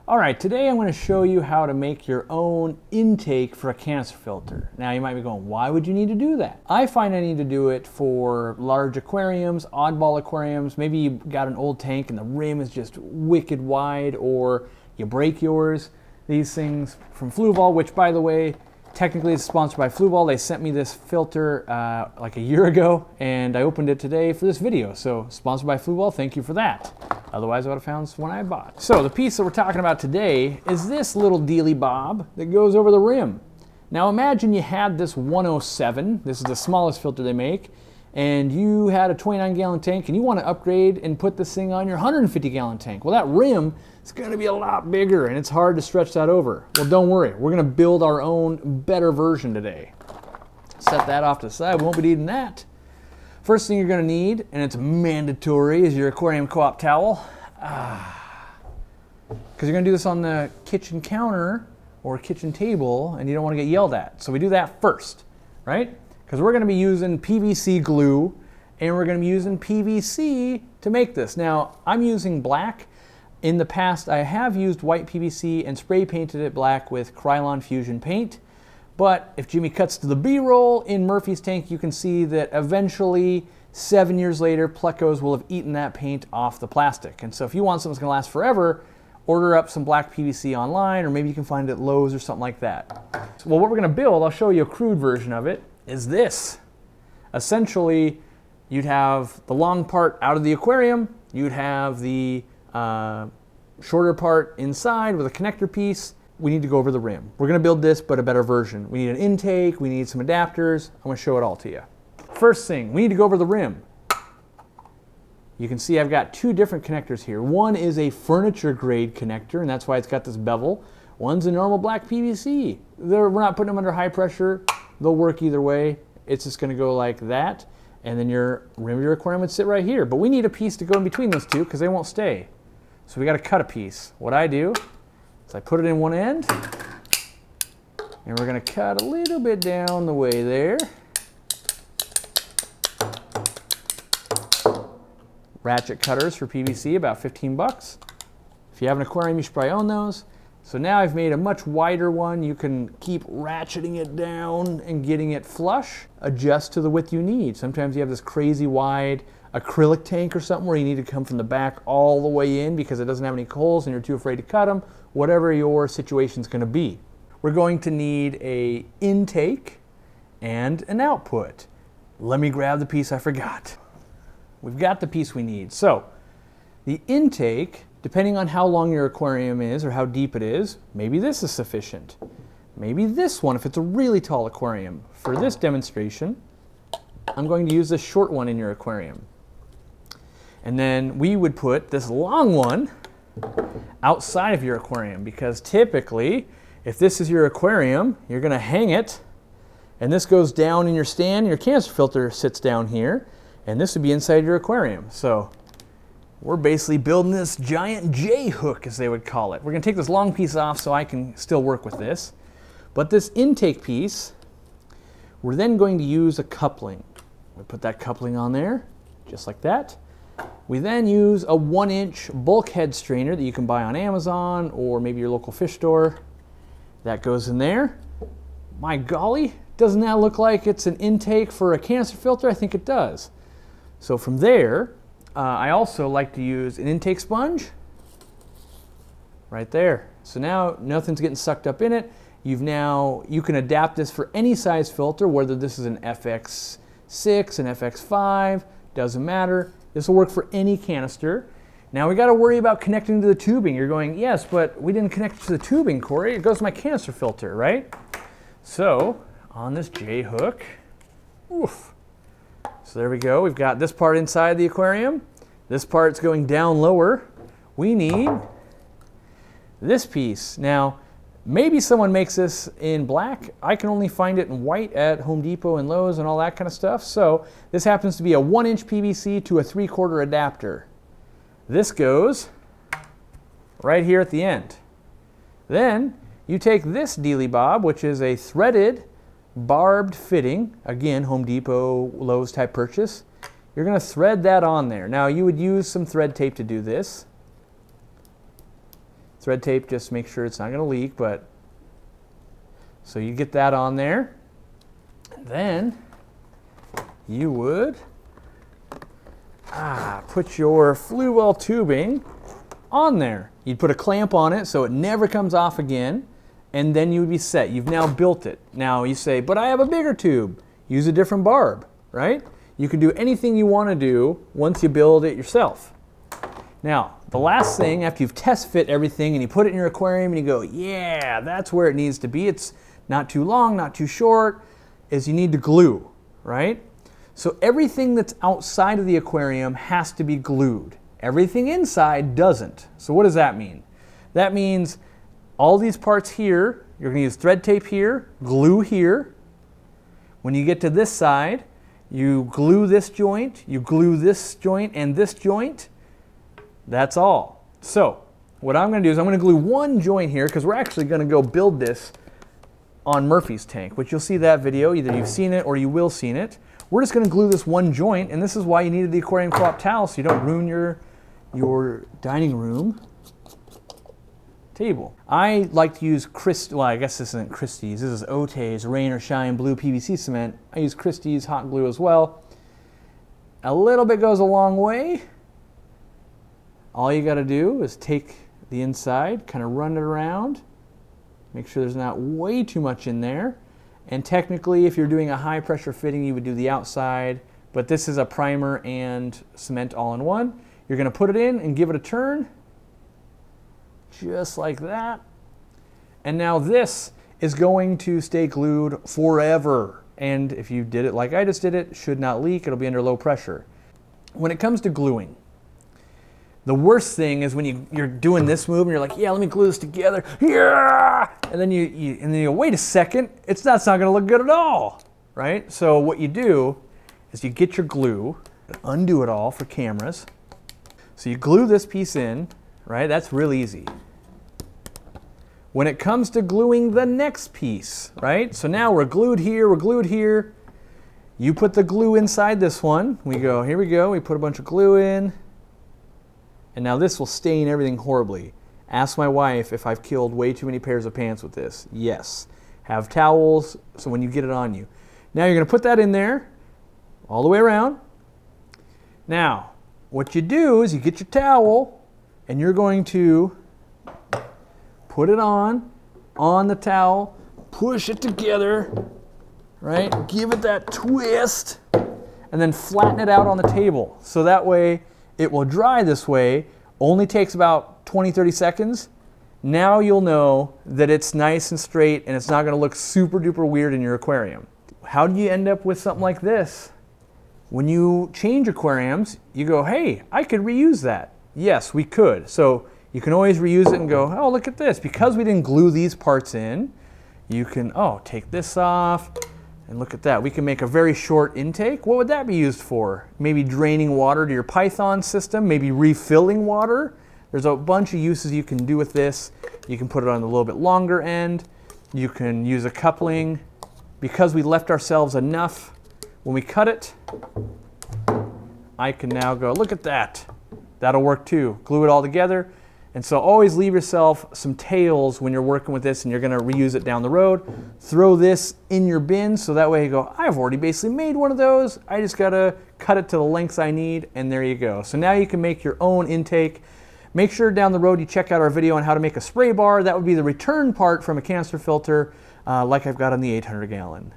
All right, today I'm going to show you how to make your own intake for a canister filter. Now you might be going, why would you need to do that? I find I need to do it for large aquariums, oddball aquariums. Maybe you got an old tank and the rim is just wicked wide, or you break yours. These things from Fluval, which by the way, technically it's sponsored by Fluval. They sent me this filter like a year ago and I opened it today for this video. So sponsored by Fluval, thank you for that. Otherwise I would have found one I bought. So the piece that we're talking about today is this little dealy bob that goes over the rim. Now imagine you had this 107, this is the smallest filter they make, and you had a 29-gallon tank and you want to upgrade and put this thing on your 150-gallon tank. Well, that rim is going to be a lot bigger and it's hard to stretch that over. Well, don't worry, we're going to build our own better version today. Set that off to the side, we won't be needing that. First thing you're going to need, and it's mandatory, is your aquarium co-op towel. Because you're going to do this on the kitchen counter or kitchen table and you don't want to get yelled at. So we do that first, right? Because we're going to be using PVC glue and we're going to be using PVC to make this. Now, I'm using black. In the past, I have used white PVC and spray painted it black with Krylon Fusion paint. But if Jimmy cuts to the B-roll in Murphy's tank, you can see that eventually, 7 years later, plecos will have eaten that paint off the plastic. And so if you want something that's gonna last forever, order up some black PVC online, or maybe you can find it at Lowe's or something like that. So, well, what we're gonna build, I'll show you a crude version of it, is this. Essentially, you'd have the long part out of the aquarium, you'd have the shorter part inside with a connector piece. We need to go over the rim. We're gonna build this, but a better version. We need an intake, we need some adapters. I'm gonna show it all to you. First thing, we need to go over the rim. You can see I've got two different connectors here. One is a furniture grade connector, and that's why it's got this bevel. One's a normal black PVC. We're not putting them under high pressure. They'll work either way. It's just gonna go like that, and then your rim of your aquarium would sit right here. But we need a piece to go in between those two because they won't stay. So we gotta cut a piece. What I do, so I put it in one end, and we're going to cut a little bit down the way there. Ratchet cutters for PVC, about 15 bucks. If you have an aquarium, you should probably own those. So now I've made a much wider one. You can keep ratcheting it down and getting it flush. Adjust to the width you need. Sometimes you have this crazy wide acrylic tank or something where you need to come from the back all the way in because it doesn't have any holes and you're too afraid to cut them. Whatever your situation's going to be. We're going to need an intake and an output. Let me grab the piece I forgot. We've got the piece we need. So the intake, depending on how long your aquarium is or how deep it is, maybe this is sufficient. Maybe this one if it's a really tall aquarium. For this demonstration, I'm going to use this short one in your aquarium. And then we would put this long one outside of your aquarium, because typically if this is your aquarium, you're going to hang it and this goes down in your stand, your canister filter sits down here, and this would be inside your aquarium. So we're basically building this giant J hook, as they would call it. We're going to take this long piece off so I can still work with this, but this intake piece, we're then going to use a coupling. We put that coupling on there just like that. We then use a 1-inch bulkhead strainer that you can buy on Amazon or maybe your local fish store. That goes in there. My golly, doesn't that look like it's an intake for a canister filter? I think it does. So from there, I also like to use an intake sponge right there. So now nothing's getting sucked up in it. You can adapt this for any size filter, whether this is an FX6, an FX5, doesn't matter. This will work for any canister. Now we got to worry about connecting to the tubing. You're going, yes, but we didn't connect to the tubing, Corey. It goes to my canister filter, right? So on this J hook, oof. So there we go. We've got this part inside the aquarium. This part's going down lower. We need this piece. Now, maybe someone makes this in black. I can only find it in white at Home Depot and Lowe's and all that kind of stuff. So this happens to be a 1-inch PVC to a 3/4 adapter. This goes right here at the end. Then you take this dealy bob, which is a threaded barbed fitting, again Home Depot, Lowe's type purchase. You're going to thread that on there. Now you would use some thread tape to do this. Thread tape, just make sure it's not going to leak, but so you get that on there. And then you would put your flue well tubing on there. You'd put a clamp on it so it never comes off again, and then you would be set. You've now built it. Now you say, but I have a bigger tube. Use a different barb, right? You can do anything you want to do once you build it yourself. Now, the last thing, after you've test fit everything and you put it in your aquarium and you go, yeah, that's where it needs to be. It's not too long, not too short, is you need to glue, right? So everything that's outside of the aquarium has to be glued. Everything inside doesn't. So what does that mean? That means all these parts here, you're going to use thread tape here, glue here. When you get to this side, you glue this joint, you glue this joint and this joint. That's all. So what I'm going to do is I'm going to glue one joint here because we're actually going to go build this on Murphy's tank, which you'll see that video. Either you've seen it or you will see it. We're just going to glue this one joint, and this is why you needed the aquarium co-op towel so you don't ruin your dining room table. I like to use well, I guess this isn't Christie's. This is Otay's Rain or Shine Blue PVC cement. I use Christie's hot glue as well. A little bit goes a long way. All you got to do is take the inside, kind of run it around, make sure there's not way too much in there. And technically, if you're doing a high pressure fitting, you would do the outside, but this is a primer and cement all in one. You're going to put it in and give it a turn, just like that. And now this is going to stay glued forever. And if you did it like I just did it, should not leak. It'll be under low pressure. When it comes to gluing, the worst thing is when you're doing this move and you're like, yeah, let me glue this together. Yeah! And then you go, wait a second, it's not going to look good at all, right? So what you do is you get your glue, undo it all for cameras. So you glue this piece in, right? That's real easy. When it comes to gluing the next piece, right? So now we're glued here, we're glued here. You put the glue inside this one. We go, here we go, we put a bunch of glue in. And now this will stain everything horribly. Ask my wife if I've killed way too many pairs of pants with this. Yes. Have towels so when you get it on you. Now you're going to put that in there all the way around. Now, what you do is you get your towel and you're going to put it on the towel, push it together, right? Give it that twist and then flatten it out on the table. So that way it will dry this way. Only takes about 20-30 seconds. Now you'll know that it's nice and straight and it's not going to look super duper weird in your aquarium. How do you end up with something like this? When you change aquariums, you go, hey, I could reuse that. Yes, we could. So you can always reuse it and go, oh, look at this. Because we didn't glue these parts in, you can, take this off. And look at that, we can make a very short intake. What would that be used for? Maybe draining water to your Python system, maybe refilling water. There's a bunch of uses you can do with this. You can put it on a little bit longer end. You can use a coupling. Because we left ourselves enough, when we cut it, I can now go, look at that. That'll work too. Glue it all together. And so always leave yourself some tails when you're working with this and you're going to reuse it down the road. Throw this in your bin so that way you go, I've already basically made one of those. I just got to cut it to the lengths I need, and there you go. So now you can make your own intake. Make sure down the road you check out our video on how to make a spray bar. That would be the return part from a canister filter like I've got on the 800 gallon.